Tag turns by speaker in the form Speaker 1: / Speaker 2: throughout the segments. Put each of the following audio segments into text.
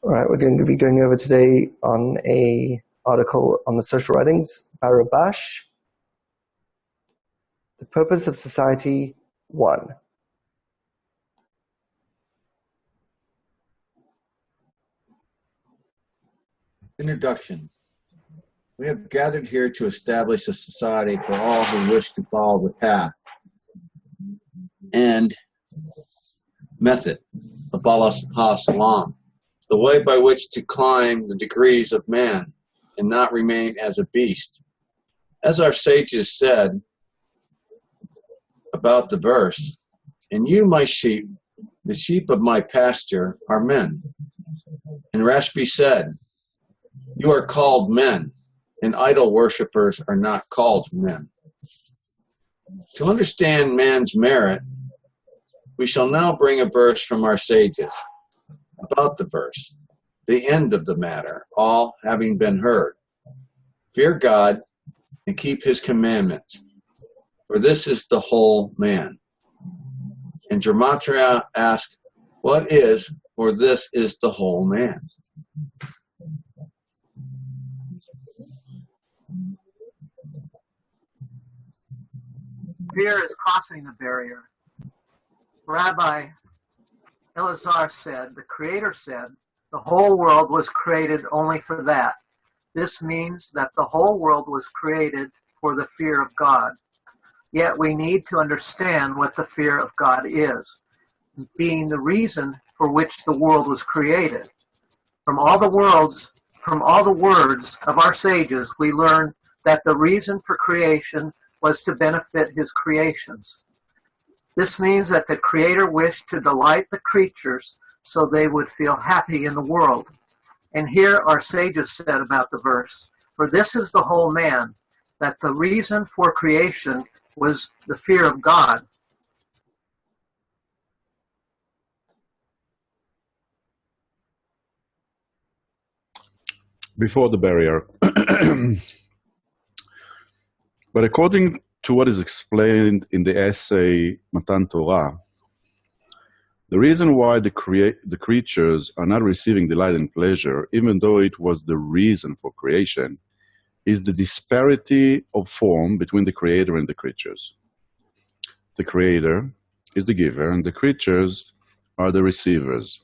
Speaker 1: All right, we're going to be going over today on an article on the social writings by Rabash. The Purpose of Society 1.
Speaker 2: Introduction. We have gathered here to establish a society for all who wish to follow the path and method of Allah Salam, the way by which to climb the degrees of man and not remain as a beast. As our sages said about the verse, "And you, my sheep, the sheep of my pasture, are men." And Rabash said, "You are called men, and idol worshippers are not called men." To understand man's merit, we shall now bring a verse from our sages. About the verse, the end of the matter, all having been heard. Fear God and keep his commandments, for this is the whole man. And Gematria asks, what is, for this is the whole man?
Speaker 3: Fear is crossing the barrier. Rabbi Elazar said, the Creator said, the whole world was created only for that. This means that the whole world was created for the fear of God. Yet we need to understand what the fear of God is, being the reason for which the world was created. From all the words of our sages, we learn that the reason for creation was to benefit his creations. This means that the Creator wished to delight the creatures so they would feel happy in the world. And here our sages said about the verse, for this is the whole man, that the reason for creation was the fear of God.
Speaker 4: Before the barrier. But according to what is explained in the essay Matan Torah, the reason why the creatures are not receiving delight and pleasure, even though it was the reason for creation, is the disparity of form between the Creator and the creatures. The Creator is the giver, and the creatures are the receivers.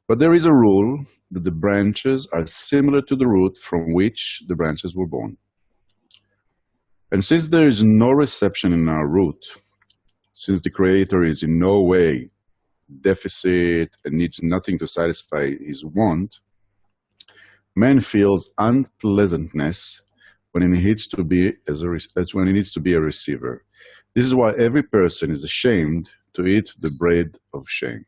Speaker 4: But there is a rule that the branches are similar to the root from which the branches were born. And since there is no reception in our root, since the Creator is in no way deficit and needs nothing to satisfy his want, man feels unpleasantness when he needs to be a receiver. This is why every person is ashamed to eat the bread of shame.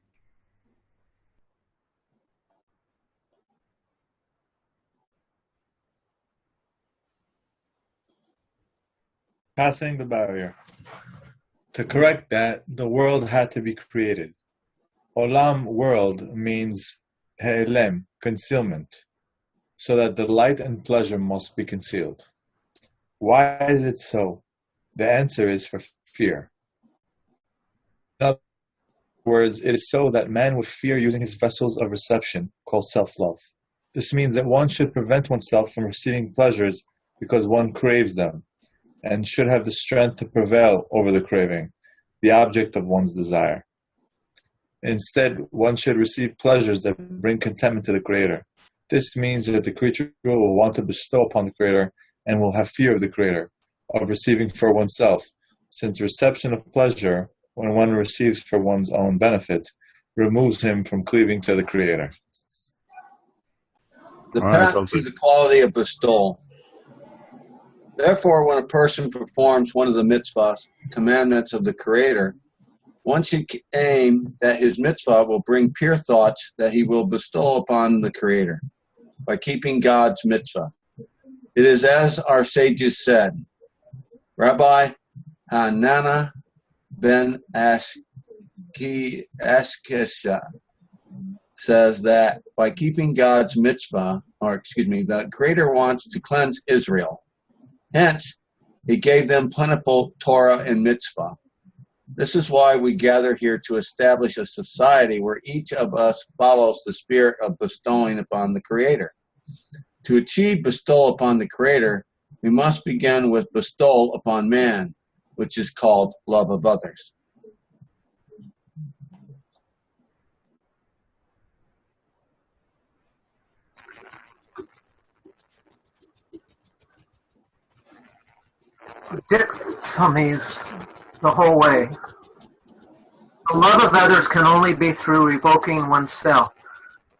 Speaker 5: Passing the barrier. To correct that, the world had to be created. Olam, world, means he'elem, concealment, so that the light and pleasure must be concealed. Why is it so? The answer is for fear. In other words, it is so that man would fear using his vessels of reception, called self-love. This means that one should prevent oneself from receiving pleasures because one craves them, and should have the strength to prevail over the craving, the object of one's desire. Instead, one should receive pleasures that bring contentment to the Creator. This means that the creature will want to bestow upon the Creator and will have fear of the Creator, of receiving for oneself, since reception of pleasure, when one receives for one's own benefit, removes him from cleaving to the Creator.
Speaker 2: The path to the quality of bestowal. Therefore, when a person performs one of the mitzvahs, commandments of the Creator, one should aim that his mitzvah will bring pure thoughts that he will bestow upon the Creator by keeping God's mitzvah. It is as our sages said. Rabbi Hanana ben Askesha says that by keeping God's mitzvah, the Creator wants to cleanse Israel. Hence, he gave them plentiful Torah and mitzvah. This is why we gather here to establish a society where each of us follows the spirit of bestowing upon the Creator. To achieve bestowal upon the Creator, we must begin with bestowal upon man, which is called love of others.
Speaker 3: Dichotomies the whole way. The love of others can only be through revoking oneself.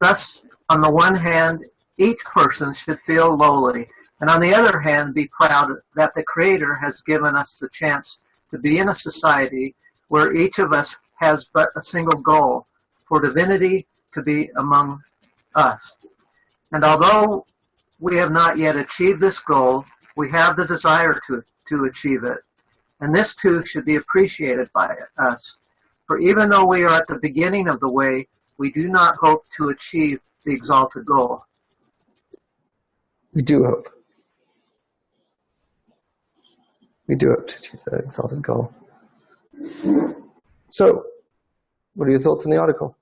Speaker 3: Thus, on the one hand, each person should feel lowly, and on the other hand, be proud that the Creator has given us the chance to be in a society where each of us has but a single goal, for divinity to be among us. And although we have not yet achieved this goal, we have the desire to achieve it. And this too should be appreciated by us. For even though we are at the beginning of the way, we do not hope to achieve the exalted goal.
Speaker 1: We do hope. We do hope to achieve the exalted goal. So, what are your thoughts on the article?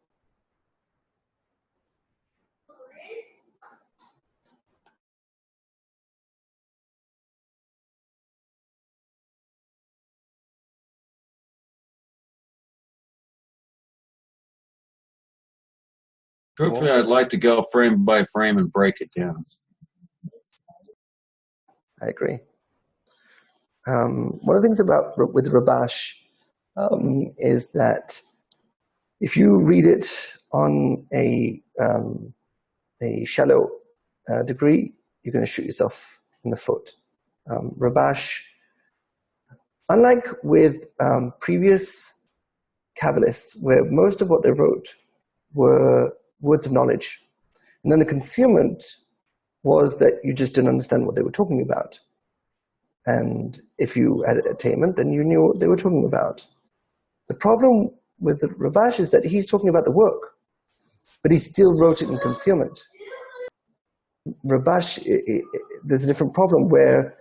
Speaker 2: Truthfully, I'd like to go frame by frame and break it down.
Speaker 1: I agree. One of the things with Rabash is that if you read it on a shallow degree, you're going to shoot yourself in the foot. Rabash, unlike with previous Kabbalists, where most of what they wrote were words of knowledge, and then the concealment was that you just didn't understand what they were talking about. And if you had attainment, then you knew what they were talking about. The problem with the Rabash is that he's talking about the work, but he still wrote it in concealment. Rabash, there's a different problem where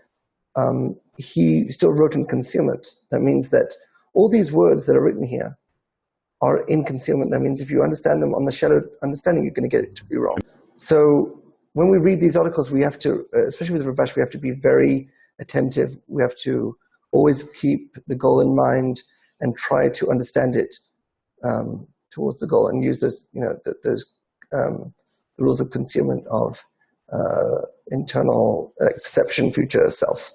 Speaker 1: he still wrote in concealment. That means that all these words that are written here are in concealment. That means if you understand them on the shallow understanding, you're going to get it to be wrong. So when we read these articles, we have to, especially with Rabash, we have to be very attentive. We have to always keep the goal in mind and try to understand it towards the goal, and use those, those rules of concealment of internal perception, future self.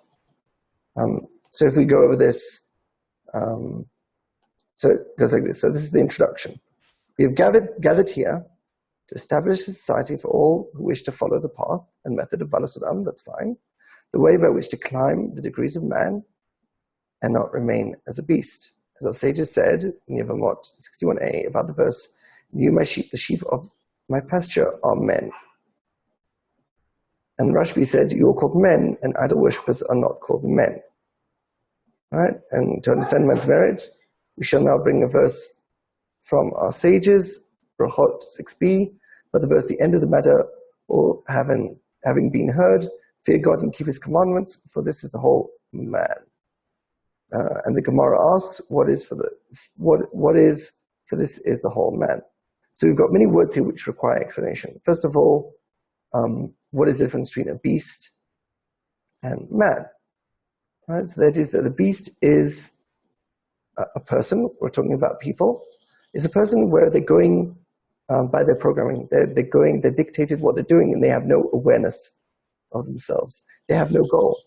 Speaker 1: So if we go over this, so it goes like this. So this is the introduction. We have gathered here to establish a society for all who wish to follow the path and method of Bala Sodam, that's fine, the way by which to climb the degrees of man and not remain as a beast. As our sages said in Yevamot 61a about the verse, "You, my sheep, the sheep of my pasture, are men." And Rashbi said, "You are called men, and idol worshippers are not called men." Right? And to understand man's merit, we shall now bring a verse from our sages, Brachot 6b, but the verse, the end of the matter, all having been heard, fear God and keep his commandments, for this is the whole man. And the Gemara asks, what is for this is the whole man. So we've got many words here which require explanation. First of all, what is the difference between a beast and man? Right? So that is that the beast is a person, we're talking about people, is a person where they're going by their programming. They're dictated what they're doing, and they have no awareness of themselves. They have no goal,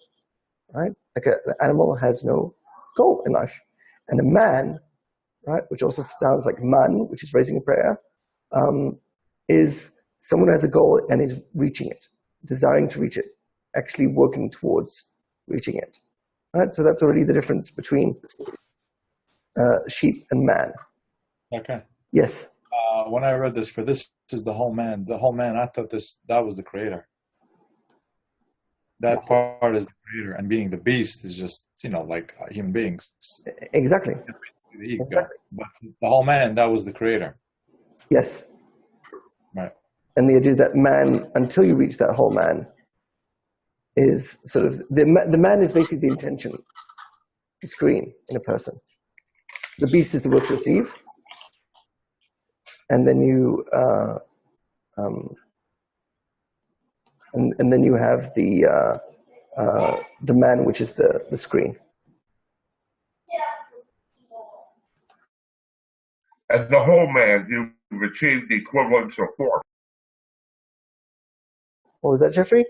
Speaker 1: right? Like the animal has no goal in life. And a man, right, which also sounds like man, which is raising a prayer, is someone who has a goal and is reaching it, desiring to reach it, actually working towards reaching it. Right? So that's already the difference between sheep and man.
Speaker 5: Okay.
Speaker 1: Yes.
Speaker 5: When I read this, for this is the whole man, I thought that was the creator. That part is the creator, and being the beast is just, like human beings.
Speaker 1: Exactly.
Speaker 5: The ego.
Speaker 1: Exactly.
Speaker 5: But the whole man, that was the creator.
Speaker 1: Yes.
Speaker 5: Right.
Speaker 1: And the idea is that man, until you reach that whole man, is sort of, the man is basically the intention, the screen in a person. the beast is the will to receive, and then you and then you have the man, which is the screen.
Speaker 6: As the whole man, you've achieved the equivalence of form.
Speaker 1: What was that, Jeffrey?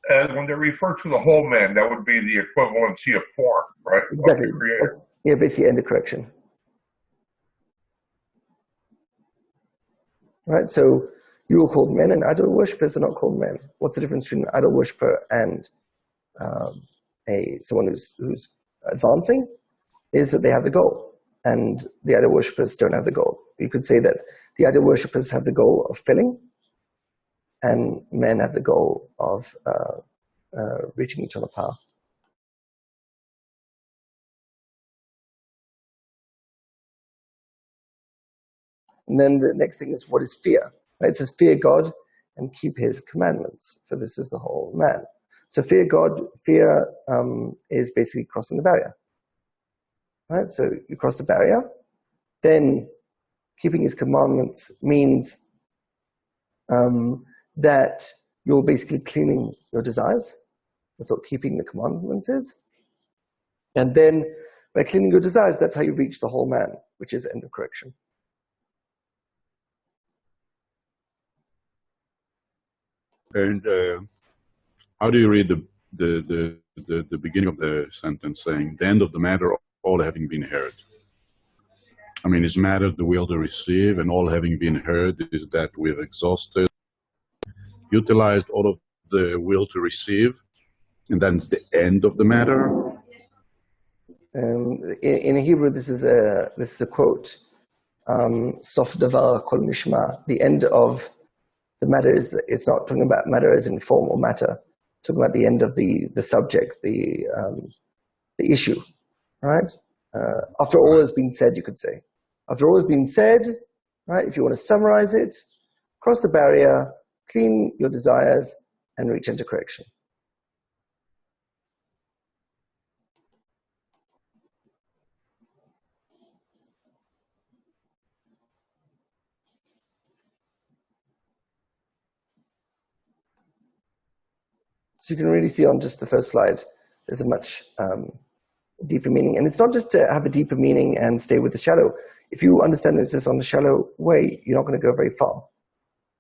Speaker 6: And when they refer to the whole man, that would be the equivalency of form, right?
Speaker 1: Exactly.
Speaker 6: Of the creator.
Speaker 1: Yeah, basically end of correction. Right, so you were called men, and idol worshippers are not called men. What's the difference between an idol worshipper and someone who's advancing? Is that they have the goal, and the idol worshippers don't have the goal. You could say that the idol worshippers have the goal of filling, and men have the goal of reaching eternal power. And then the next thing is, what is fear? Right? It says, fear God and keep his commandments, for this is the whole man. So fear God, fear is basically crossing the barrier. Right? So you cross the barrier, then keeping his commandments means that you're basically cleaning your desires. That's what keeping the commandments is. And then by cleaning your desires, that's how you reach the whole man, which is end of correction.
Speaker 4: And how do you read the beginning of the sentence saying, the end of the matter, all having been heard? I mean, is matter the will to receive, and all having been heard is that we've exhausted, utilized all of the will to receive, and then it's the end of the matter?
Speaker 1: In Hebrew, this is a quote. Sof davar kol nishma. The end of the matter is, it's not talking about matter as in form or matter. It's talking about the end of the subject, the issue, right? After all has been said, you could say. After all has been said, right? If you want to summarize it, cross the barrier, clean your desires, and reach into correction. So you can really see on just the first slide, there's a much deeper meaning. And it's not just to have a deeper meaning and stay with the shallow. If you understand this on a shallow way, you're not going to go very far.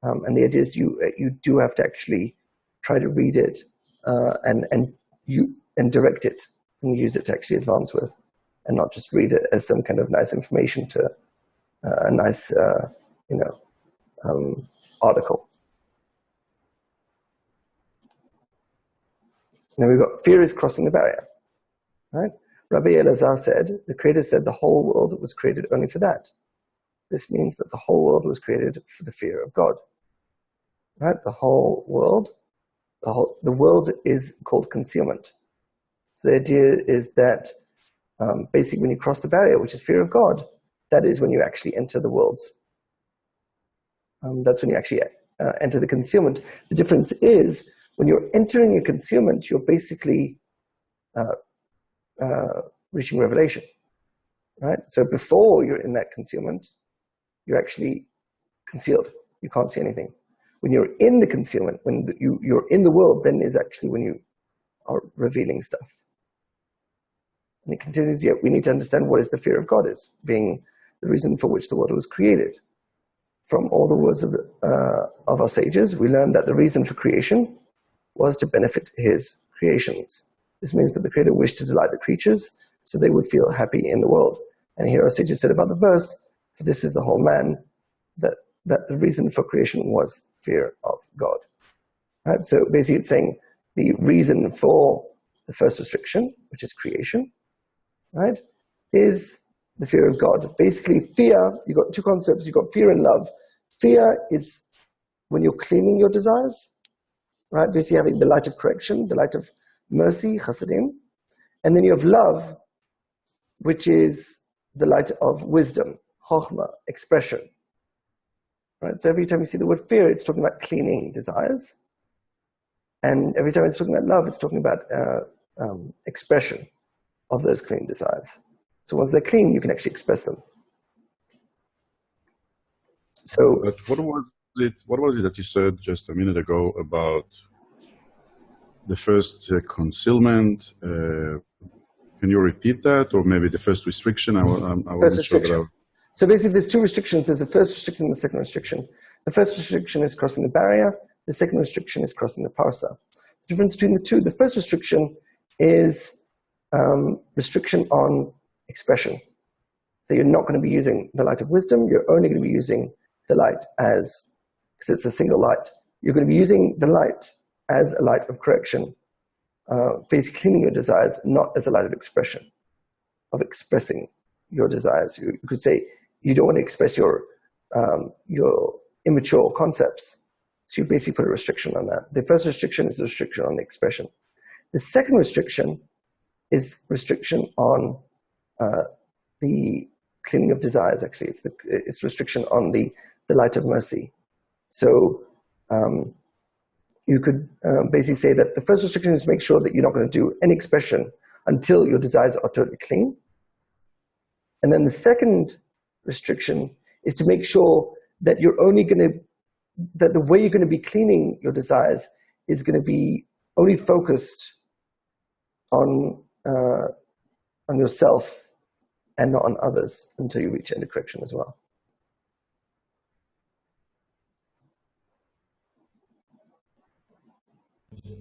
Speaker 1: And the idea is you do have to actually try to read it and direct it and use it to actually advance with, and not just read it as some kind of nice information to a nice article. Now we've got fear is crossing the barrier, right? Rabbi Elazar said, the Creator said the whole world was created only for that. This means that the whole world was created for the fear of God, right? The whole world, the world is called concealment. So the idea is that basically when you cross the barrier, which is fear of God, that is when you actually enter the worlds. That's when you actually enter the concealment. The difference is, when you're entering a concealment, you're basically reaching revelation, right? So before you're in that concealment, you're actually concealed. You can't see anything. When you're in the concealment, when you're in the world, then is actually when you are revealing stuff. And it continues, yet we need to understand what is the fear of God is, being the reason for which the world was created. From all the words of our sages, we learned that the reason for creation was to benefit his creations. This means that the Creator wished to delight the creatures so they would feel happy in the world. And here our sages said about the verse, for this is the whole man, that the reason for creation was fear of God. Right? So basically it's saying the reason for the first restriction, which is creation, right, is the fear of God. Basically fear, you've got two concepts, you've got fear and love. Fear is when you're cleaning your desires, right? Basically having the light of correction, the light of mercy, chasadim. And then you have love, which is the light of wisdom, chokhmah, expression. Right? So every time you see the word fear, it's talking about cleaning desires. And every time it's talking about love, it's talking about expression of those clean desires. So once they're clean, you can actually express them. So,
Speaker 4: but what was it that you said just a minute ago about the first concealment? Can you repeat that, or maybe the first restriction? I wasn't sure that.
Speaker 1: So basically, there's two restrictions. There's the first restriction and the second restriction. The first restriction is crossing the barrier. The second restriction is crossing the parsa. The difference between the two: the first restriction is restriction on expression. That you're not going to be using the light of wisdom. You're only going to be using the light because it's a single light. You're going to be using the light as a light of correction, basically cleaning your desires, not as a light of expression, of expressing your desires. You could say you don't want to express your immature concepts, so you basically put a restriction on that. The first restriction is a restriction on the expression. The second restriction is restriction on the cleaning of desires. Actually, it's restriction on the light of mercy. So you could basically say that the first restriction is to make sure that you're not going to do any expression until your desires are totally clean. And then the second restriction is to make sure that you're only going to, that the way you're going to be cleaning your desires is going to be only focused on yourself and not on others until you reach end of correction as well.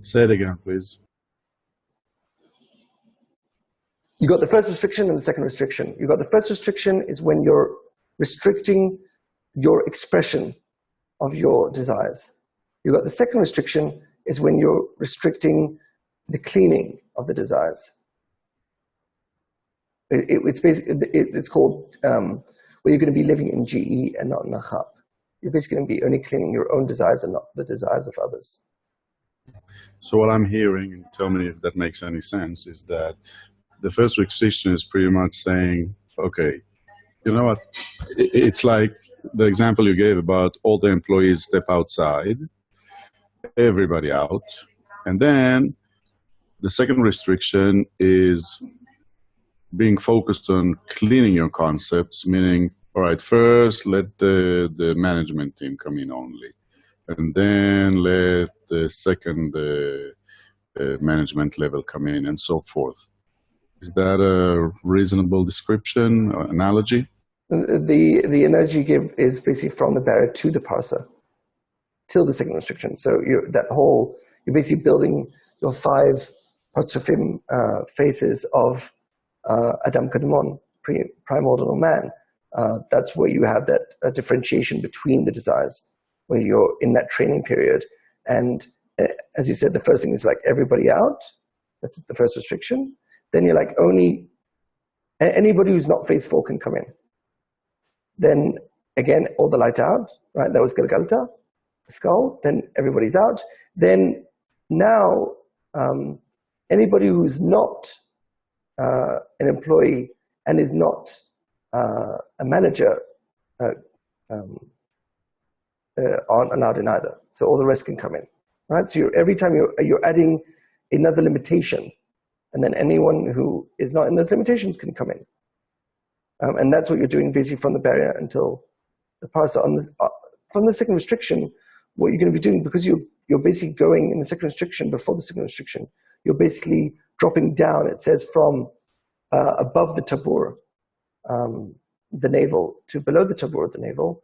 Speaker 4: Say it again, please.
Speaker 1: You got the first restriction and the second restriction. You got the first restriction is when you're restricting your expression of your desires. You got the second restriction is when you're restricting the cleaning of the desires. It's basically, it's called where you're going to be living in GE and not in the Chab. You're basically going to be only cleaning your own desires and not the desires of others.
Speaker 4: So what I'm hearing, and tell me if that makes any sense, is that the first restriction is pretty much saying, okay, you know what? It's like the example you gave about all the employees step outside, everybody out. And then the second restriction is being focused on cleaning your concepts, meaning, all right, first let the management team come in only. And then let the second management level come in and so forth. Is that a reasonable description or analogy?
Speaker 1: The analogy you give is basically from the barrier to the parsa, till the second restriction. So you're basically building your 5 parzufim phases of Adam Kadmon, primordial man. That's where you have that differentiation between the desires, where you're in that training period. And as you said, the first thing is like everybody out. That's the first restriction. Then you're like only anybody who's not phase 4 can come in. Then again, all the light out, right? That was Galgalta, the skull. Then everybody's out. Then now anybody who's not an employee and is not a manager aren't allowed in either. So all the rest can come in, right? So every time you're adding another limitation, and then anyone who is not in those limitations can come in. And that's what you're doing basically from the barrier until the parsa. From the second restriction, what you're going to be doing, because you're basically going in the second restriction before the second restriction, you're basically dropping down, it says, from above the tabur, the navel, to below the tabur, the navel.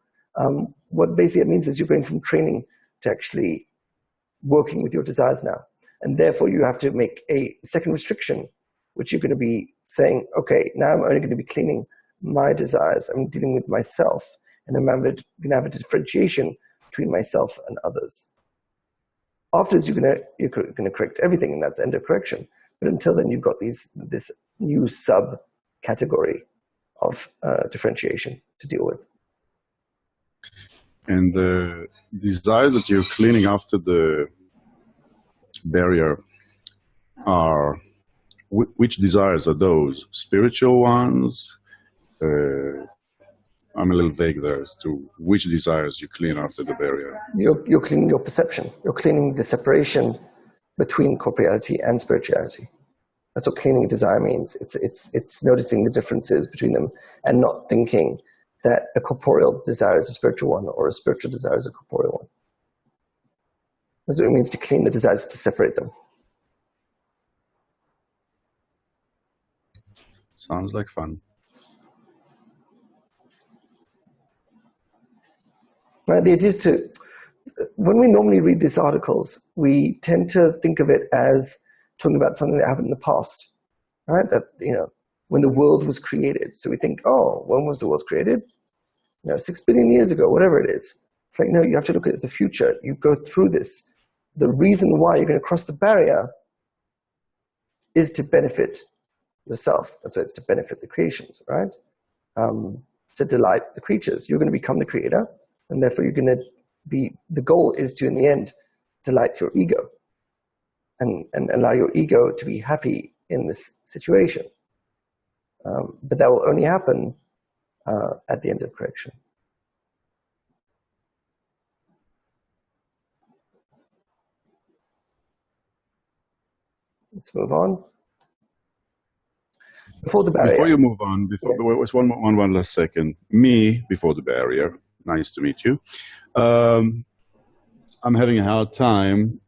Speaker 1: What basically it means is you're going from training to actually working with your desires now. And therefore you have to make a second restriction, which you're going to be saying, okay, now I'm only going to be cleaning my desires. I'm dealing with myself, and I'm going to have a differentiation between myself and others. Afterwards, you're going to correct everything, and that's end of correction. But until then, you've got this new sub-category of differentiation to deal with.
Speaker 4: And the desires that you're cleaning after the barrier are, which desires are those? Spiritual ones? I'm a little vague there as to which desires you clean after the barrier.
Speaker 1: You're cleaning your perception. You're cleaning the separation between corporeality and spirituality. That's what cleaning desire means. It's noticing the differences between them and not thinking that a corporeal desire is a spiritual one or a spiritual desire is a corporeal one. That's what it means to clean the desires, to separate them.
Speaker 4: Sounds like fun.
Speaker 1: Right? The idea is to, when we normally read these articles, we tend to think of it as talking about something that happened in the past, right? That, when the world was created. So we think, oh, when was the world created? 6 billion years ago, whatever it is. It's like, no, you have to look at the future. You go through this. The reason why you're going to cross the barrier is to benefit yourself. That's why it's to benefit the creations, right? To delight the creatures. You're going to become the creator, and therefore you're going to be, the goal is to, in the end, delight your ego and allow your ego to be happy in this situation. But that will only happen at the end of correction. Let's move on. Before the barrier.
Speaker 4: Before you move on,
Speaker 1: Yes.
Speaker 4: there was one last second. Me, before the barrier. Nice to meet you. I'm having a hard time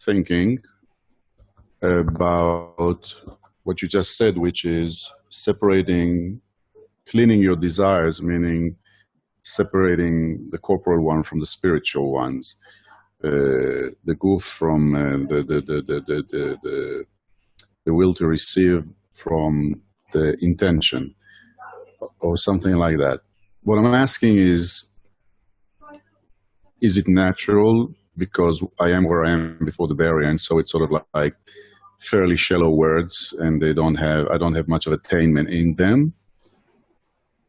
Speaker 4: thinking about what you just said, which is cleaning your desires, meaning separating the corporal one from the spiritual ones, the goof from the will to receive from the intention, or something like that. What I'm asking is it natural because I am where I am before the barrier, and so it's sort of like fairly shallow words, and I don't have much of attainment in them?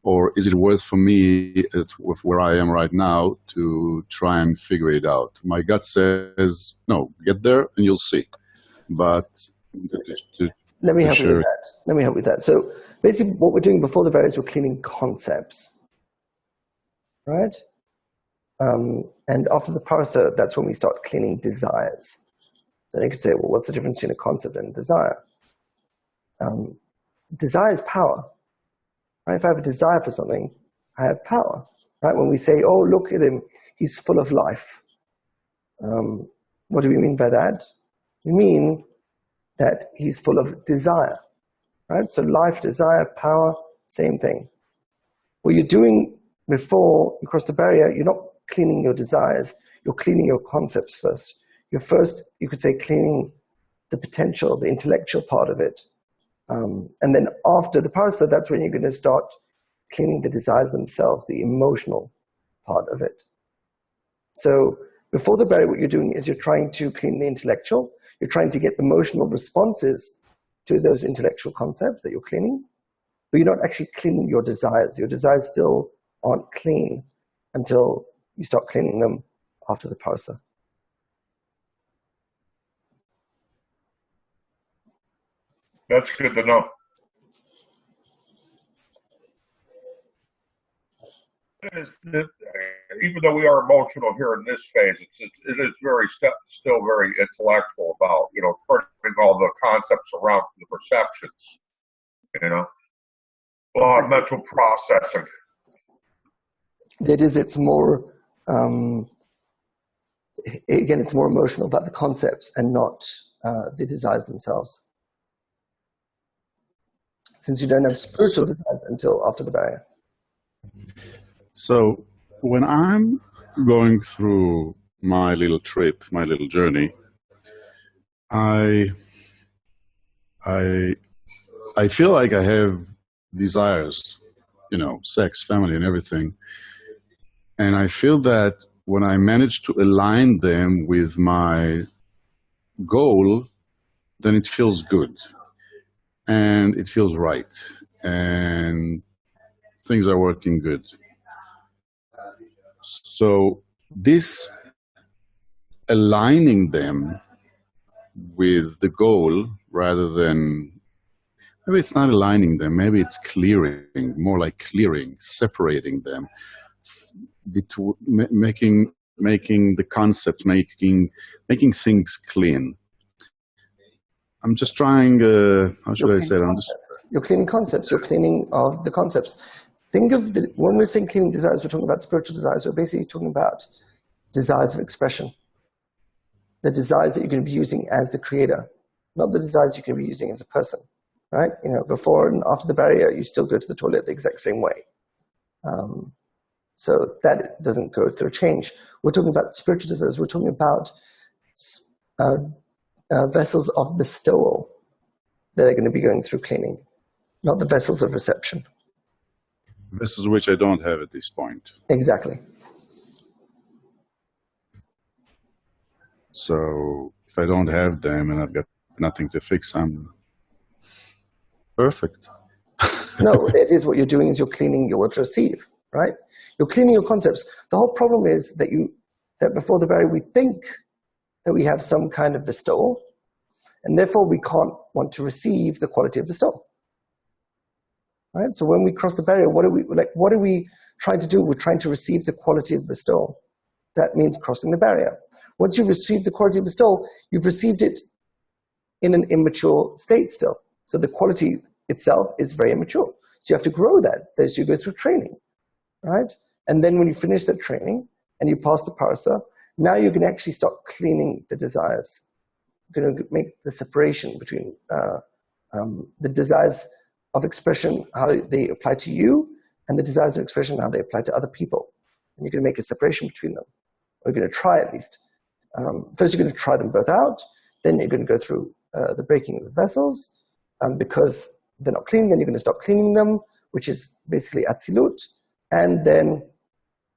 Speaker 4: Or is it worth for me, with where I am right now, to try and figure it out? My gut says, no, get there and you'll see. But
Speaker 1: let me help you with that. So basically what we're doing before the barrier is we're cleaning concepts, right? And after the parasa, that's when we start cleaning desires. So you could say, well, what's the difference between a concept and a desire? Desire is power. Right? If I have a desire for something, I have power. Right? When we say, oh, look at him, he's full of life. What do we mean by that? We mean that he's full of desire. Right? So life, desire, power, same thing. What you're doing before you cross the barrier, you're not cleaning your desires, you're cleaning your concepts first. You're first, you could say, cleaning the potential, the intellectual part of it. And then after the parasa, that's when you're going to start cleaning the desires themselves, the emotional part of it. So before the barrier, what you're doing is you're trying to clean the intellectual. You're trying to get emotional responses to those intellectual concepts that you're cleaning, but you're not actually cleaning your desires. Your desires still aren't clean until you start cleaning them after the parasa.
Speaker 6: That's good to know. Even though we are emotional here in this phase, it is very still very intellectual about turning all the concepts around to the perceptions. A lot of mental processing.
Speaker 1: It's more again, it's more emotional about the concepts and not the desires themselves. Since you don't have spiritual desires until after the barrier.
Speaker 4: So when I'm going through my little trip, my little journey, I feel like I have desires, sex, family, and everything. And I feel that when I manage to align them with my goal, then it feels good. And it feels right. And things are working good. So this aligning them with the goal rather than, maybe it's not aligning them, maybe it's clearing, more like clearing, separating them, making the concept, making things clean. I'm just trying, how should I say it?
Speaker 1: You're cleaning concepts. You're cleaning of the concepts. Think of when we're saying cleaning desires, we're talking about spiritual desires. We're basically talking about desires of expression. The desires that you're going to be using as the creator, not the desires you're going to be using as a person, right? Before and after the barrier, you still go to the toilet the exact same way. So that doesn't go through a change. We're talking about spiritual desires. We're talking about vessels of bestowal that are going to be going through cleaning, not the vessels of reception.
Speaker 4: Vessels which I don't have at this point.
Speaker 1: Exactly.
Speaker 4: So if I don't have them and I've got nothing to fix, I'm perfect.
Speaker 1: No, it is what you're doing is you're cleaning your what you receive, right? You're cleaning your concepts. The whole problem is that before the barrier we think that we have some kind of bestowal, and therefore we can't want to receive the quality of bestowal. Right? So when we cross the barrier, what are we trying to do? We're trying to receive the quality of bestowal. That means crossing the barrier. Once you've received the quality of bestowal, you've received it in an immature state still. So the quality itself is very immature. So you have to grow that. So you go through training, right? And then when you finish that training and you pass the parasa, now you can actually start cleaning the desires. You're going to make the separation between the desires of expression, how they apply to you, and the desires of expression, how they apply to other people. And you're going to make a separation between them. Or you're going to try at least. First, you're going to try them both out. Then you're going to go through the breaking of the vessels. Because they're not clean, then you're going to start cleaning them, which is basically atzilut. And then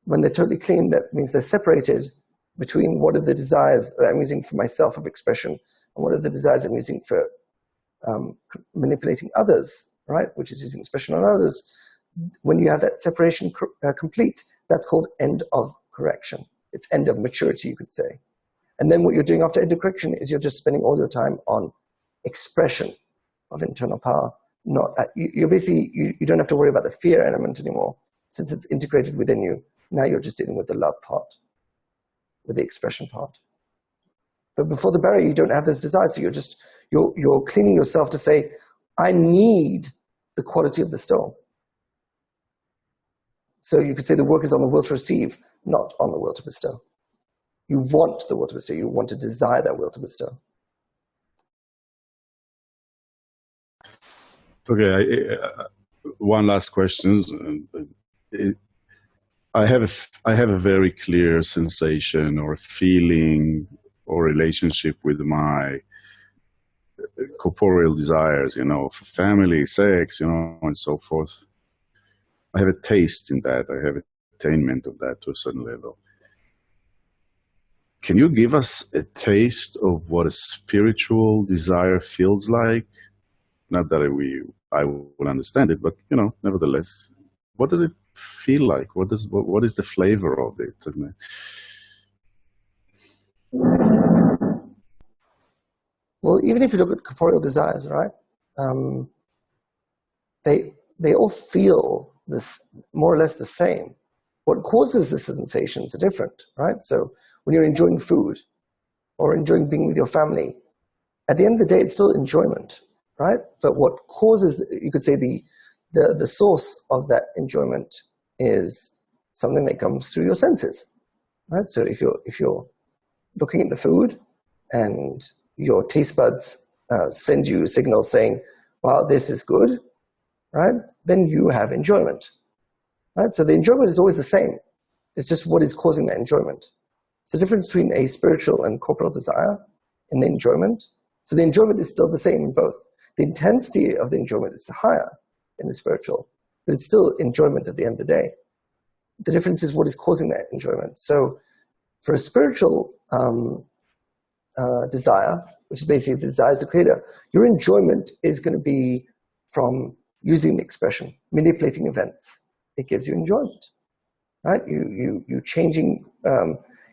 Speaker 1: when they're totally clean, that means they're separated between what are the desires that I'm using for myself of expression and what are the desires I'm using for manipulating others, right? Which is using expression on others. When you have that separation complete, that's called end of correction. It's end of maturity, you could say. And then what you're doing after end of correction is you're just spending all your time on expression of internal power. You're basically, you don't have to worry about the fear element anymore. Since it's integrated within you, now you're just dealing with the love part, with the expression part. But before the barrier, you don't have those desires. So you're cleaning yourself to say, I need the quality of bestowal. So you could say the work is on the will to receive, not on the will to bestow. You want the will to bestow. You want to desire that will to bestow.
Speaker 4: Okay, one last question. I have a very clear sensation or feeling or relationship with my corporeal desires, for family, sex, and so forth. I have a taste in that. I have attainment of that to a certain level. Can you give us a taste of what a spiritual desire feels like? Not that I will understand it, but nevertheless, what does it feel like? What is the flavor of it?
Speaker 1: Well, even if you look at corporeal desires, right? They all feel this more or less the same. What causes the sensations are different, right? So when you're enjoying food or enjoying being with your family, at the end of the day, it's still enjoyment, right? But what causes, you could say, the source of that enjoyment is something that comes through your senses, right? So if you're looking at the food and your taste buds send you signals saying, wow, this is good, right? Then you have enjoyment, right? So the enjoyment is always the same. It's just what is causing that enjoyment. It's the difference between a spiritual and corporeal desire in the enjoyment. So the enjoyment is still the same in both. The intensity of the enjoyment is higher in the spiritual, but it's still enjoyment at the end of the day. The difference is what is causing that enjoyment. So for a spiritual desire, which is basically the desire as a creator, your enjoyment is going to be from using the expression, manipulating events. It gives you enjoyment, right? You changing,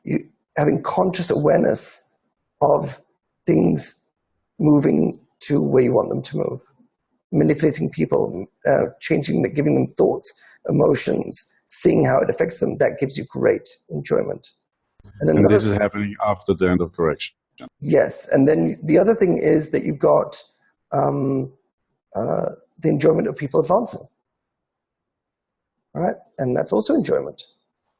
Speaker 1: you having conscious awareness of things moving to where you want them to move, manipulating people, changing, giving them thoughts, emotions, seeing how it affects them. That gives you great enjoyment.
Speaker 4: And this is happening after the end of correction.
Speaker 1: Yes, and then the other thing is that you've got the enjoyment of people advancing, right? And that's also enjoyment.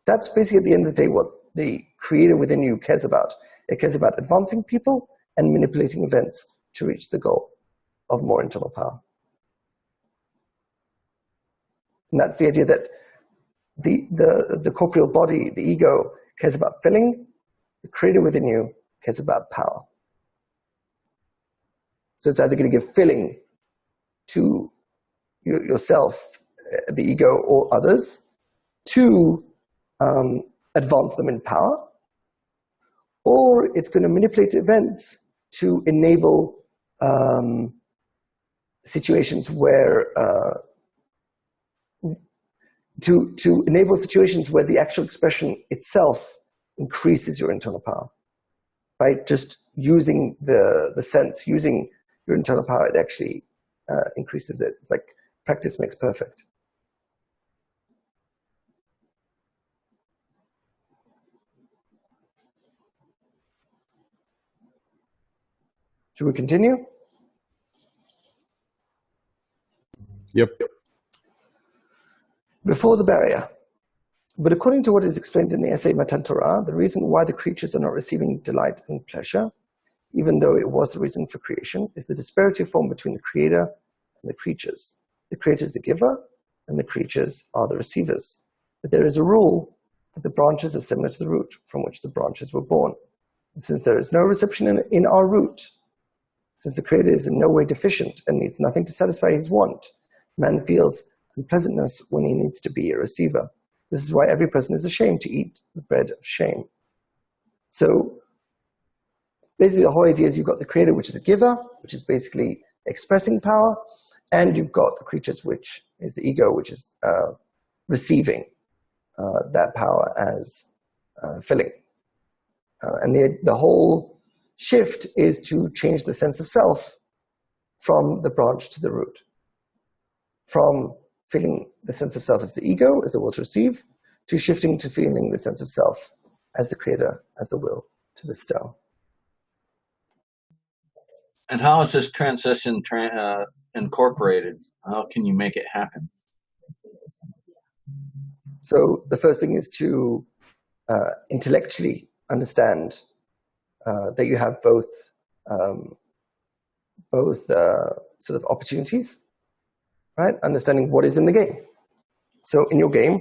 Speaker 1: That's basically at the end of the day what the creator within you cares about. It cares about advancing people and manipulating events to reach the goal of more internal power. And that's the idea that the corporeal body, the ego, cares about filling. The creator within you cares about power. So it's either going to give filling to yourself, the ego, or others, to advance them in power, or it's going to manipulate events to enable situations where to enable situations where the actual expression itself increases your internal power by just using the sense, using your internal power. It actually increases it. It's like practice makes perfect. Should we continue?
Speaker 4: Yep.
Speaker 1: Before the barrier. But according to what is explained in the essay Matan Torah, the reason why the creatures are not receiving delight and pleasure, even though it was the reason for creation, is the disparity of form between the creator and the creatures. The creator is the giver, and the creatures are the receivers. But there is a rule that the branches are similar to the root from which the branches were born. And since there is no reception in our root, since the creator is in no way deficient and needs nothing to satisfy his want, man feels unpleasantness when he needs to be a receiver. This is why every person is ashamed to eat the bread of shame. So basically the whole idea is you've got the creator, which is a giver, which is basically expressing power, and you've got the creatures, which is the ego, which is receiving that power as filling. And the whole shift is to change the sense of self from the branch to the root. From feeling the sense of self as the ego, as the will to receive, to shifting to feeling the sense of self as the creator, as the will to bestow.
Speaker 2: And how is this transition incorporated? How can you make it happen?
Speaker 1: So the first thing is to intellectually understand that you have both sort of opportunities, right? Understanding what is in the game. So in your game,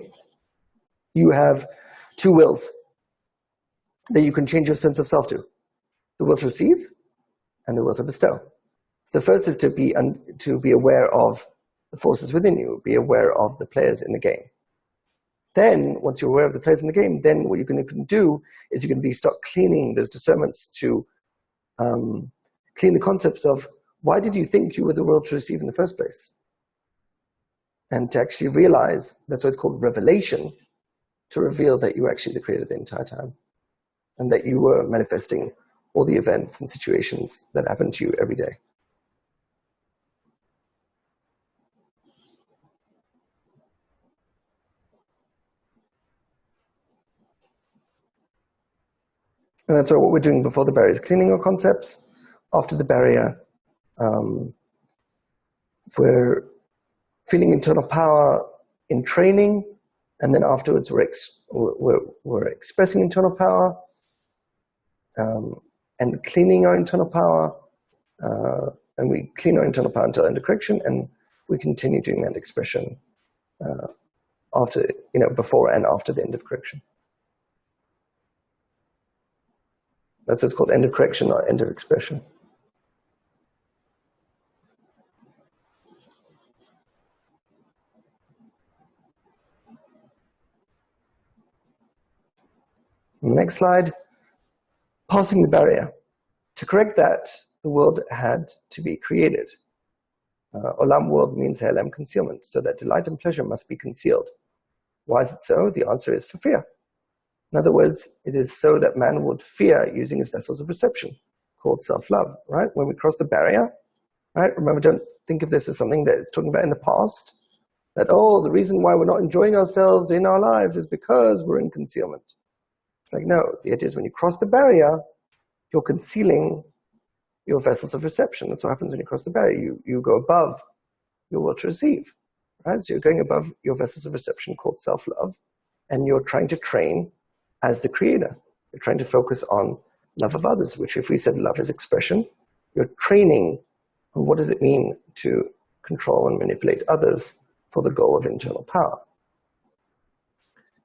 Speaker 1: you have two wills that you can change your sense of self to: the will to receive and the will to bestow. So first is to be aware of the forces within you, be aware of the players in the game. Then, once you're aware of the players in the game, then what you're going to do is you're going to start cleaning those discernments to clean the concepts of why did you think you were the will to receive in the first place? And to actually realize, that's why it's called revelation, to reveal that you were actually the creator the entire time. And that you were manifesting all the events and situations that happen to you every day. And that's what we're doing before the barrier is cleaning our concepts. After the barrier, we're feeling internal power in training, and then afterwards we're expressing internal power and cleaning our internal power, and we clean our internal power until end of correction, and we continue doing that expression after, before and after the end of correction. That's what's called end of correction or end of expression. Next slide. Passing the barrier. To correct that, the world had to be created. Olam world means Ha'elem, concealment, so that delight and pleasure must be concealed. Why is it so? The answer is for fear. In other words, it is so that man would fear using his vessels of reception, called self-love, right? When we cross the barrier, right? Remember, don't think of this as something that it's talking about in the past, that, the reason why we're not enjoying ourselves in our lives is because we're in concealment. It's like, no, the idea is when you cross the barrier, you're concealing your vessels of reception. That's what happens when you cross the barrier. You go above your will to receive, right? So you're going above your vessels of reception called self-love, and you're trying to train as the creator. You're trying to focus on love of others, which if we said love is expression, you're training on what does it mean to control and manipulate others for the goal of internal power.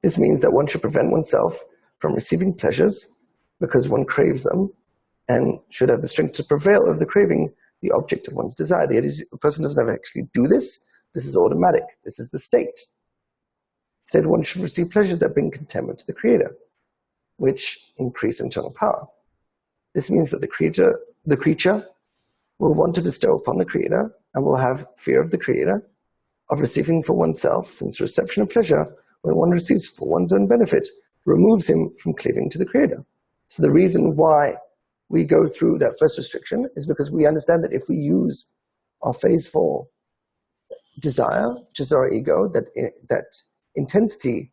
Speaker 1: This means that one should prevent oneself from receiving pleasures because one craves them and should have the strength to prevail over the craving, the object of one's desire. The idea is a person doesn't have to actually do this. This is automatic. This is the state. Instead, one should receive pleasures that bring contentment to the creator, which increase internal power. This means that the creature will want to bestow upon the creator and will have fear of the creator, of receiving for oneself, since reception of pleasure, when one receives for one's own benefit, removes him from cleaving to the creator. So the reason why we go through that first restriction is because we understand that if we use our phase 4 desire, which is our ego, that intensity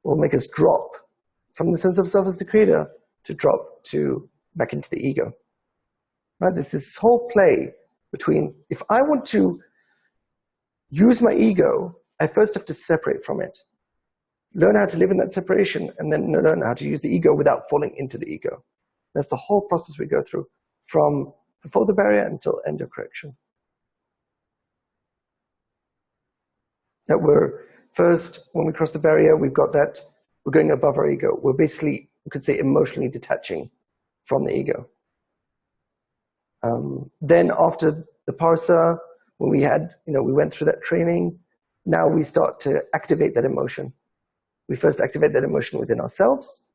Speaker 1: will make us drop from the sense of self as the creator to drop back into the ego. Right? There's this whole play between, if I want to use my ego, I first have to separate from it, learn how to live in that separation, and then learn how to use the ego without falling into the ego. That's the whole process we go through from before the barrier until end of correction. That we're first, when we cross the barrier, we've got that, we're going above our ego. We're basically, we could say, emotionally detaching from the ego. Then after the parsa, when we had, we went through that training, now we start to activate that emotion. We first activate that emotion within ourselves,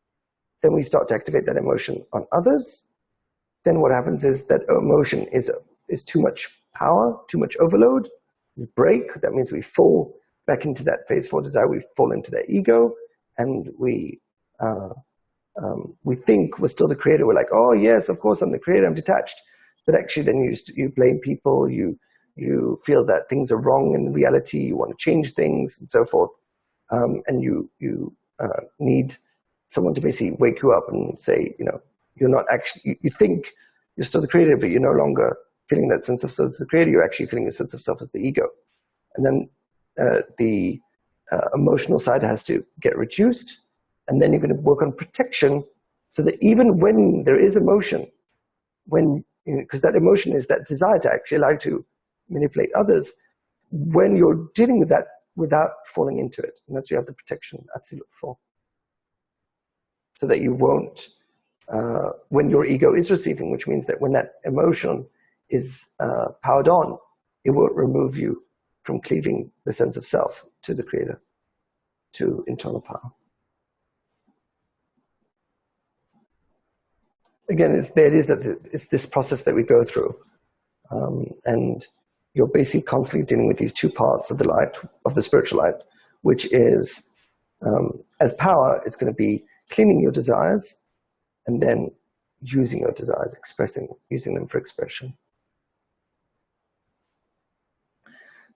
Speaker 1: then we start to activate that emotion on others. Then what happens is that emotion is too much power, too much overload. We break, that means we fall back into that phase 4 desire, we fall into that ego, and we think we're still the creator. We're like, oh yes, of course I'm the creator, I'm detached. But actually then you blame people, you feel that things are wrong in reality, you want to change things and so forth. And you need someone to basically wake you up and say, you're not actually, you think you're still the creator, but you're no longer feeling that sense of self as the creator, you're actually feeling a sense of self as the ego. And then the emotional side has to get reduced, and then you're going to work on protection so that even when there is emotion, because that emotion is that desire to actually allow to manipulate others, when you're dealing with that without falling into it, and that's where you have the protection Atzilut for. So that you won't, when your ego is receiving, which means that when that emotion is powered on, it won't remove you from cleaving the sense of self to the creator, to internal power. Again, it's this process that we go through. And you're basically constantly dealing with these two parts of the light, of the spiritual light, which is, as power, it's going to be cleaning your desires and then using your desires, using them for expression.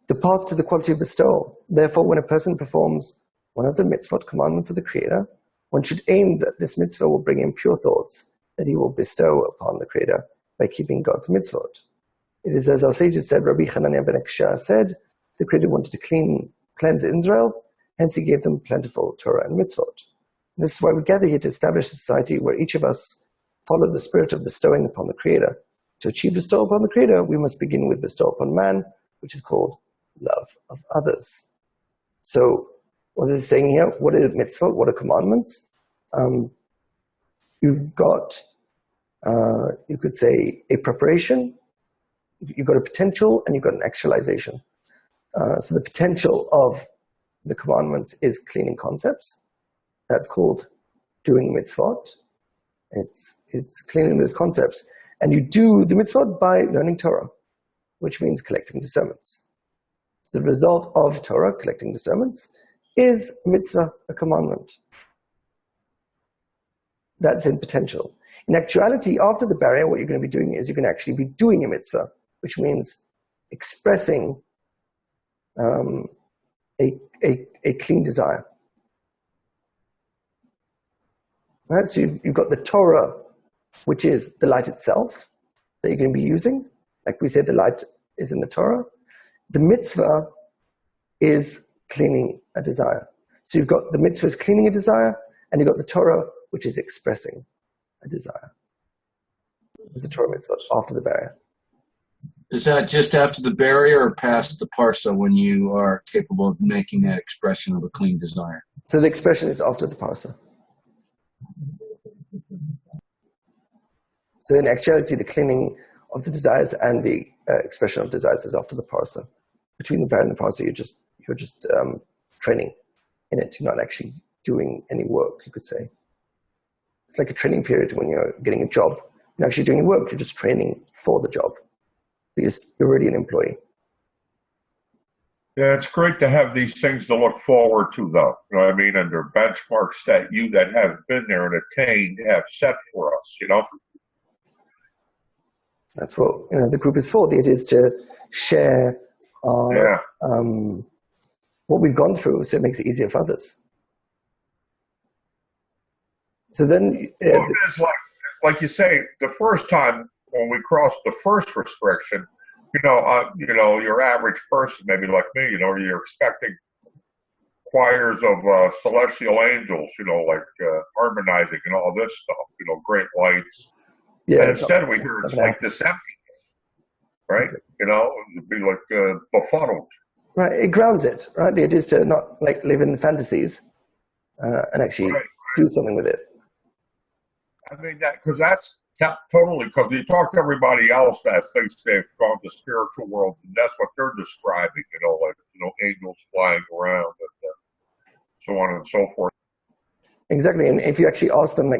Speaker 1: The path to the quality of bestowal. Therefore, when a person performs one of the mitzvot commandments of the Creator, one should aim that this mitzvah will bring him pure thoughts that he will bestow upon the Creator by keeping God's mitzvot. It is as our sages said, Rabbi Hananiah ben Akshah said, the Creator wanted to cleanse Israel, hence he gave them plentiful Torah and mitzvot. This is why we gather here to establish a society where each of us follow the spirit of bestowing upon the Creator. To achieve bestowal upon the Creator, we must begin with bestowal upon man, which is called love of others. So, what is it saying here? What are mitzvot? What are commandments? You've got, you could say, a preparation, you've got a potential, and you've got an actualization. So the potential of the commandments is cleaning concepts. That's called doing mitzvot. It's cleaning those concepts. And you do the mitzvot by learning Torah, which means collecting discernments. So the result of Torah, collecting discernments, is mitzvah, a commandment. That's in potential. In actuality, after the barrier, what you're going to be doing is you're going to actually be doing a mitzvah, which means expressing a clean desire. Right? So you've got the Torah which is the light itself that you're going to be using. Like we said, the light is in the Torah. The mitzvah is cleaning a desire. So you've got the mitzvah is cleaning a desire, and you've got the Torah, which is expressing a desire. It's the Torah mitzvah after the barrier.
Speaker 2: Is that just after the barrier or past the parsa when you are capable of making that expression of a clean desire?
Speaker 1: So the expression is after the parsa. So in actuality, the cleaning of the desires and the expression of desires is after the parsa. Between the barrier and the parsa, you're just training in it. You're not actually doing any work, you could say. It's like a training period when you're getting a job. You're not actually doing work, you're just training for the job. Because you're already an employee.
Speaker 6: Yeah, it's great to have these things to look forward to, though. You know what I mean? And they're benchmarks that you that have been there and attained have set for us, you know?
Speaker 1: That's what the group is for. The idea is to share our, what we've gone through so it makes it easier for others. So then...
Speaker 6: well, it's like you say, the first time when we crossed the first restriction, your average person, maybe like me, you're expecting choirs of celestial angels, like harmonizing and all this stuff, great lights.
Speaker 1: Yeah,
Speaker 6: and instead we hear it's like this emptiness, right? It'd be like befuddled.
Speaker 1: Right, it grounds it, right? The idea is to not like live in fantasies and actually do something with it.
Speaker 6: I mean, that's totally, because you talk to everybody else that thinks they've gone to spiritual world, and that's what they're describing, angels flying around and so on and so forth.
Speaker 1: Exactly, and if you actually ask them,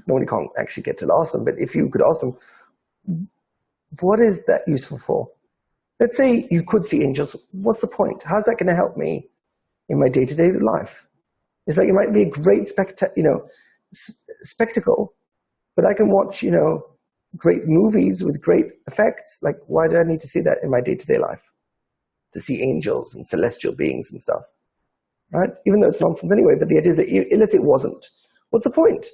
Speaker 1: nobody can't actually get to ask them, but if you could ask them, what is that useful for? Let's say you could see angels. What's the point? How's that going to help me in my day-to-day life? It's like it might be a great spectacle, but I can watch, great movies with great effects. Like, why do I need to see that in my day-to-day life? To see angels and celestial beings and stuff, right? Even though it's nonsense anyway, but the idea is that let's say it wasn't. What's the point?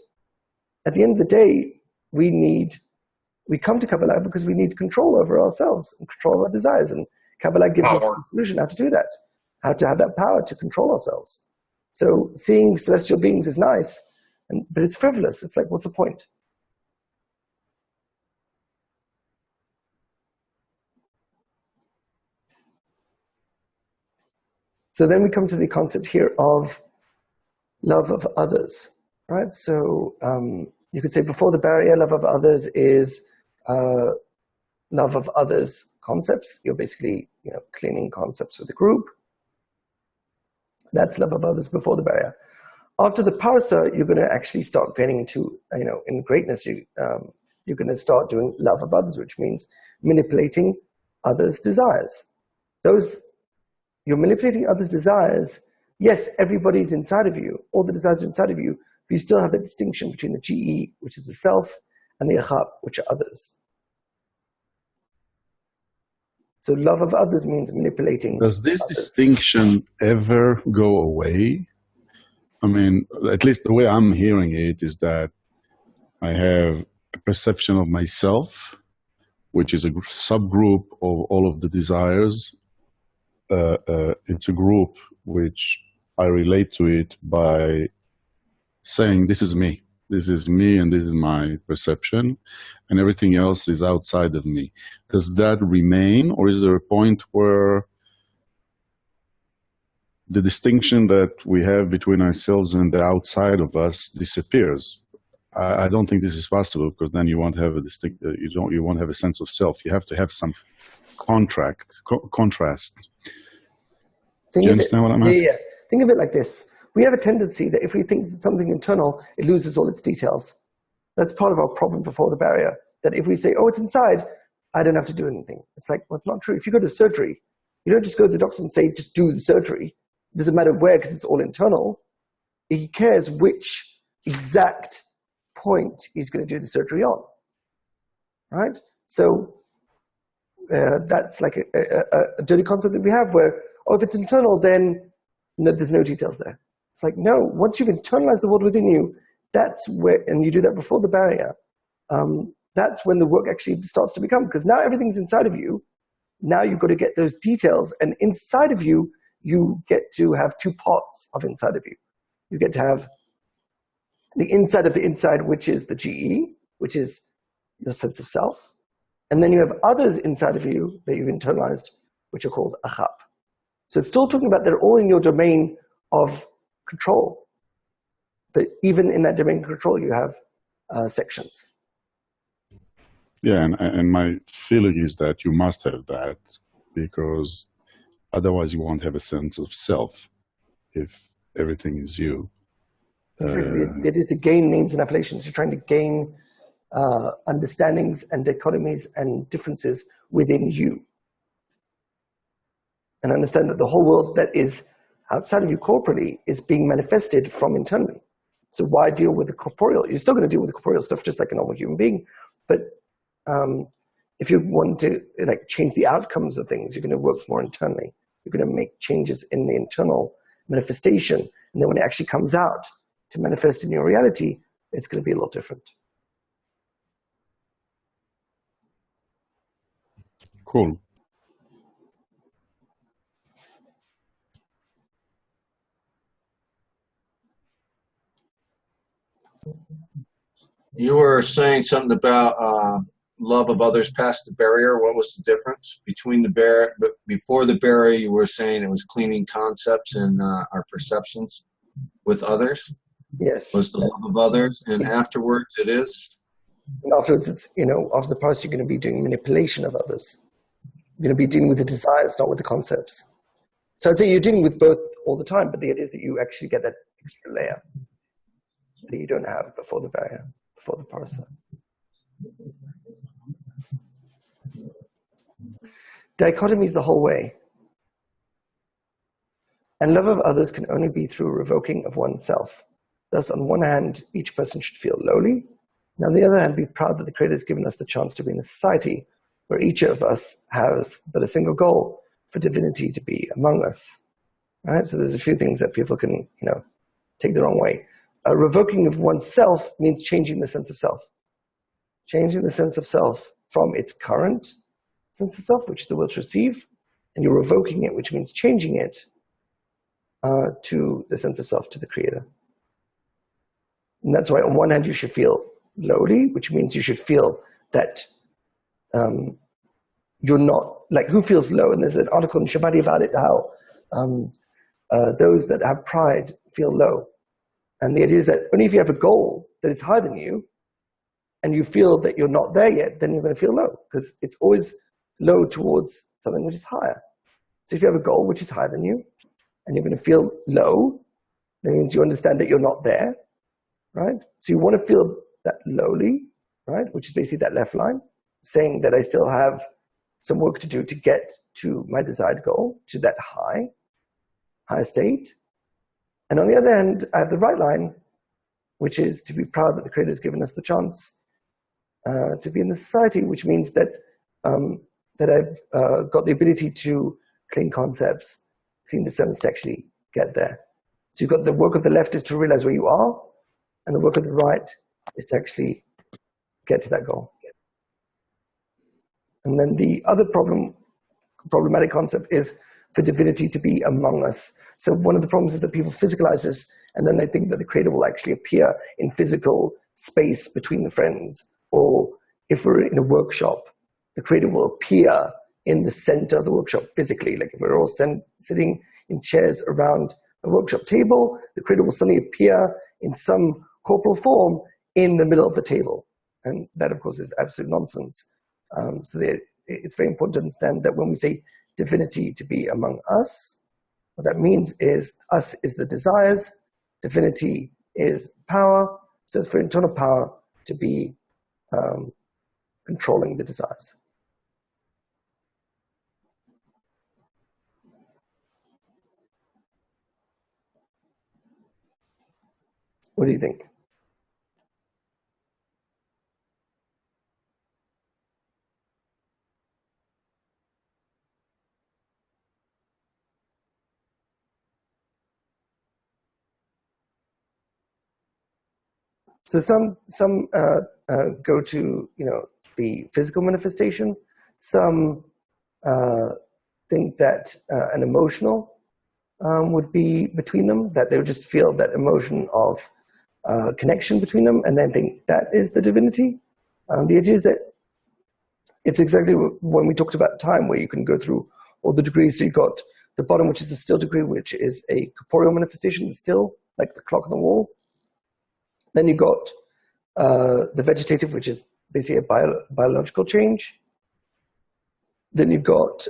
Speaker 1: At the end of the day, we come to Kabbalah because we need control over ourselves and control our desires. And Kabbalah gives us the solution how to do that, how to have that power to control ourselves. So seeing celestial beings is nice, but it's frivolous. It's like, what's the point? So then we come to the concept here of love of others, right? So you could say before the barrier, love of others is love of others concepts. You're basically, cleaning concepts with the group. That's love of others before the barrier. After the parsa, you're going to actually start getting into, in greatness, you're going to start doing love of others, which means manipulating others' desires. You're manipulating others' desires. Yes, everybody's inside of you. All the desires are inside of you. But you still have the distinction between the GE, which is the self, and the achab, which are others. So love of others means manipulating
Speaker 4: Does this
Speaker 1: others.
Speaker 4: distinction ever go away? I mean, at least the way I'm hearing it is that I have a perception of myself, which is a subgroup of all of the desires. It's a group which I relate to it by saying, this is me, and this is my perception, and everything else is outside of me. Does that remain, or is there a point where the distinction that we have between ourselves and the outside of us disappears? I don't think this is possible, because then you won't have you won't have a sense of self. You have to have some contrast. Do you understand what I'm asking?
Speaker 1: Yeah. Think of it like this. We have a tendency that if we think something internal, it loses all its details. That's part of our problem before the barrier. That if we say, oh, it's inside, I don't have to do anything. It's like, well, it's not true. If you go to surgery, you don't just go to the doctor and say, just do the surgery. It doesn't matter where, because it's all internal. He cares which exact point he's going to do the surgery on. Right? So that's like a dirty concept that we have where, oh, if it's internal, then there's no details there. It's like, no, once you've internalized the world within you, that's where, and you do that before the barrier, that's when the work actually starts to become, because now everything's inside of you. Now you've got to get those details, and inside of you, you get to have two parts of inside of you. You get to have the inside of the inside, which is the GE, which is your sense of self. And then you have others inside of you that you've internalized, which are called achap. So it's still talking about they're all in your domain of control. But even in that domain of control, you have sections.
Speaker 4: Yeah, and my feeling is that you must have that, because otherwise you won't have a sense of self if everything is you.
Speaker 1: Exactly. It is to gain names and appellations. You're trying to gain understandings and dichotomies and differences within you. And understand that the whole world that is outside of you corporally is being manifested from internally. So why deal with the corporeal? You're still going to deal with the corporeal stuff just like a normal human being. But if you want to change the outcomes of things, you're going to work more internally. You're going to make changes in the internal manifestation. And then when it actually comes out to manifest in your reality, it's going to be a lot different.
Speaker 4: Cool.
Speaker 2: You were saying something about love of others past the barrier. What was the difference between the barrier? But before the barrier, you were saying it was cleaning concepts and our perceptions with others.
Speaker 1: Yes.
Speaker 2: Was the love of others, and afterwards it is.
Speaker 1: And afterwards, it's after the process, you're going to be doing manipulation of others. You're going to be dealing with the desires, not with the concepts. So I'd say you're dealing with both all the time, but the idea is that you actually get that extra layer that you don't have before the barrier, before the parasa. Dichotomy is the whole way. And love of others can only be through revoking of oneself. Thus, on one hand, each person should feel lowly, and on the other hand, be proud that the Creator has given us the chance to be in a society where each of us has but a single goal, for divinity to be among us. All right? So there's a few things that people can, take the wrong way. Revoking of oneself means changing the sense of self. Changing the sense of self from its current sense of self, which is the will to receive, and you're revoking it, which means changing it to the sense of self, to the Creator. And that's why on one hand you should feel lowly, which means you should feel that you're not, who feels low? And there's an article in Shabbat about it, how those that have pride feel low. And the idea is that only if you have a goal that is higher than you, and you feel that you're not there yet, then you're going to feel low, because it's always low towards something which is higher. So if you have a goal which is higher than you, and you're going to feel low, that means you understand that you're not there, right? So you want to feel that lowly, right? Which is basically that left line, saying that I still have some work to do to get to my desired goal, to that higher state. And on the other hand, I have the right line, which is to be proud that the Creator has given us the chance to be in the society, which means that that I've got the ability to clean concepts, clean discernments to actually get there. So you've got the work of the left is to realize where you are, and the work of the right is to actually get to that goal. And then the other problematic concept is for divinity to be among us. So one of the problems is that people physicalize this, and then they think that the Creator will actually appear in physical space between the friends. Or if we're in a workshop, the Creator will appear in the center of the workshop physically. Like if we're all sitting in chairs around a workshop table, the Creator will suddenly appear in some corporal form in the middle of the table. And that, of course, is absolute nonsense. So it's very important to understand that when we say divinity to be among us, what that means is us is the desires, divinity is power, so it's for internal power to be controlling the desires. What do you think? So some go to the physical manifestation. Some think that an emotional would be between them, that they would just feel that emotion of connection between them, and then think that is the divinity. The idea is that it's exactly when we talked about time, where you can go through all the degrees. So you've got the bottom, which is the still degree, which is a corporeal manifestation, still, like the clock on the wall. Then you've got the vegetative, which is basically a biological change. Then you've got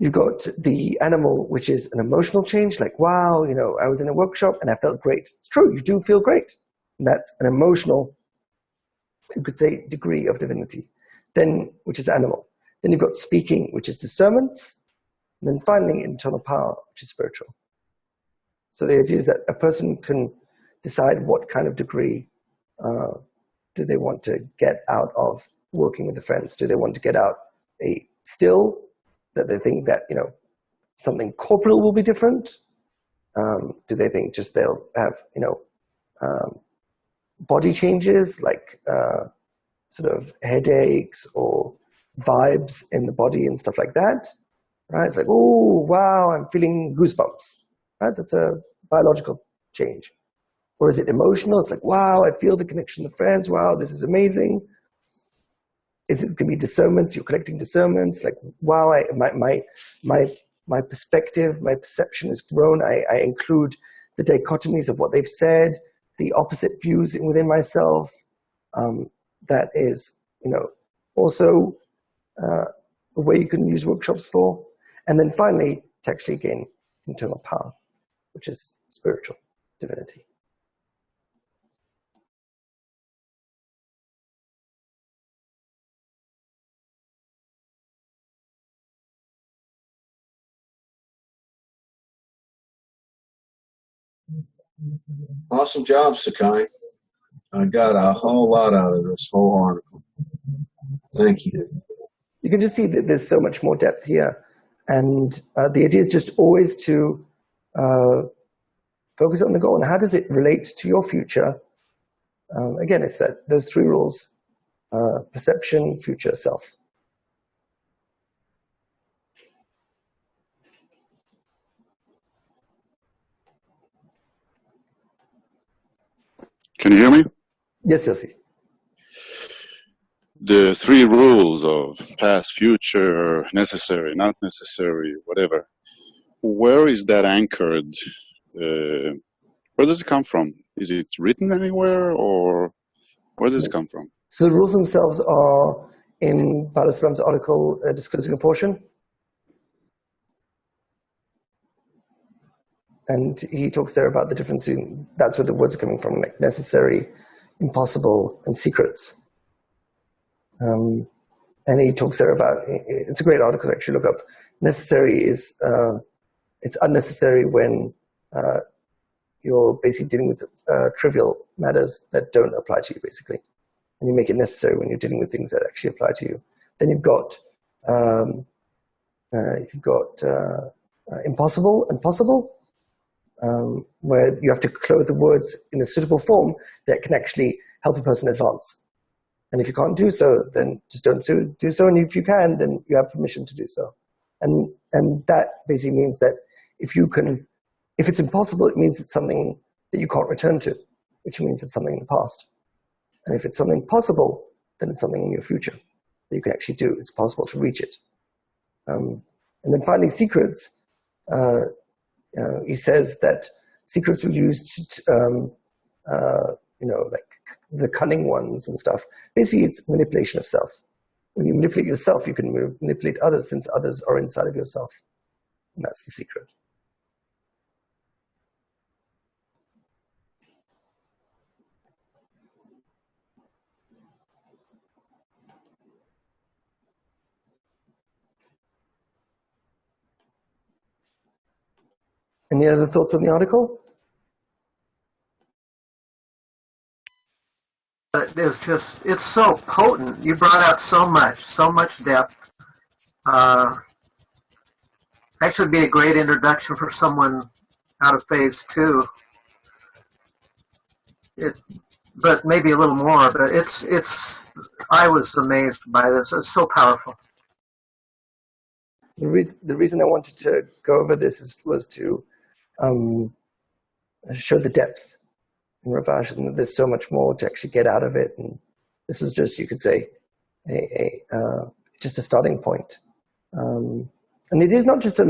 Speaker 1: the animal, which is an emotional change, like, wow, I was in a workshop and I felt great. It's true, you do feel great. And that's an emotional, you could say, degree of divinity. Then, which is animal. Then you've got speaking, which is discernment. And then finally, internal power, which is spiritual. So the idea is that a person can decide what kind of degree do they want to get out of working with the friends. Do they want to get out a still, that they think that something corporeal will be different? Do they think just they'll have body changes, like sort of headaches or vibes in the body and stuff like that? Right? It's like, oh wow, I'm feeling goosebumps. Right? That's a biological change. Or is it emotional? It's like, wow, I feel the connection with friends. Wow, this is amazing. Is it going to be discernments? You're collecting discernments. Like, wow, my perspective, my perception has grown. I include the dichotomies of what they've said, the opposite views within myself. That is, also a way you can use workshops for. And then finally, to actually gain internal power, which is spiritual divinity.
Speaker 2: Awesome job, Sakai. I got a whole lot out of this whole article. Thank you.
Speaker 1: You can just see that there's so much more depth here. And the idea is just always to focus on the goal and how does it relate to your future. Again, it's those three rules: perception, future, self.
Speaker 4: Can you hear me?
Speaker 1: Yes, Yossi.
Speaker 4: The three rules of past, future, necessary, not necessary, whatever. Where is that anchored? Where does it come from? Is it written anywhere, or where does it come from?
Speaker 1: So the rules themselves are in Paul Islam's article, Disclosing a Portion. And he talks there about the difference in, that's where the words are coming from, like necessary, impossible, and secrets. And he talks there about, it's a great article to actually look up. Necessary is, it's unnecessary when you're basically dealing with trivial matters that don't apply to you, basically. And you make it necessary when you're dealing with things that actually apply to you. Then you've got impossible and possible, where you have to close the words in a suitable form that can actually help a person advance. And if you can't do so, then just don't do so. And if you can, then you have permission to do so. And that basically means that if it's impossible, it means it's something that you can't return to, which means it's something in the past. And if it's something possible, then it's something in your future that you can actually do. It's possible to reach it. And then finally, secrets. He says that secrets were used, like the cunning ones and stuff. Basically, it's manipulation of self. When you manipulate yourself, you can manipulate others, since others are inside of yourself. And that's the secret. Any other thoughts on the article?
Speaker 3: It's so potent. You brought out so much depth. Actually be a great introduction for someone out of phase 2. but maybe a little more. But I was amazed by this. It's so powerful.
Speaker 1: The reason I wanted to go over this was to show the depth in Rabash, and there's so much more to actually get out of it. And this was just, you could say, just a starting point. And it is not just to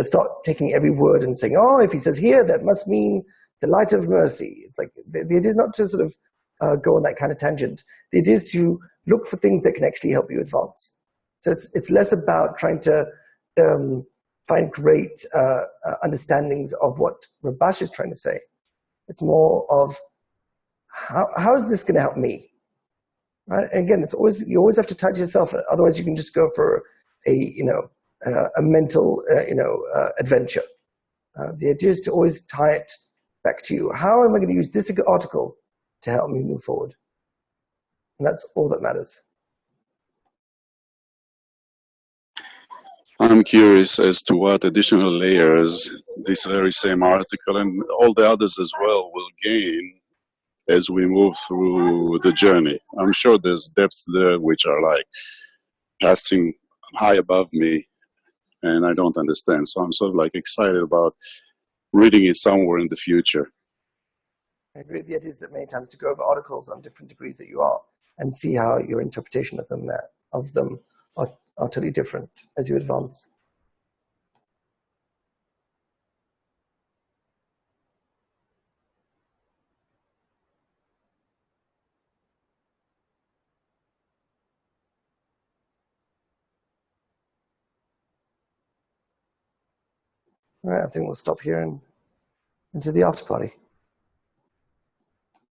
Speaker 1: start taking every word and saying, oh, if he says here, that must mean the light of mercy. It's like the idea is not to sort of go on that kind of tangent. The idea is to look for things that can actually help you advance. So it's less about trying to find great understandings of what Rabash is trying to say. It's more of how is this going to help me? Right? And again, you always have to touch yourself. Otherwise, you can just go for a mental adventure. The idea is to always tie it back to you. How am I going to use this article to help me move forward? And that's all that matters.
Speaker 4: I'm curious as to what additional layers this very same article and all the others as well will gain as we move through the journey. I'm sure there's depths there which are like passing high above me and I don't understand. So I'm sort of like excited about reading it somewhere in the future.
Speaker 1: I agree with the idea is that many times to go over articles on different degrees that you are and see how your interpretation of them are totally different as you advance. All right, I think we'll stop here and into the after party.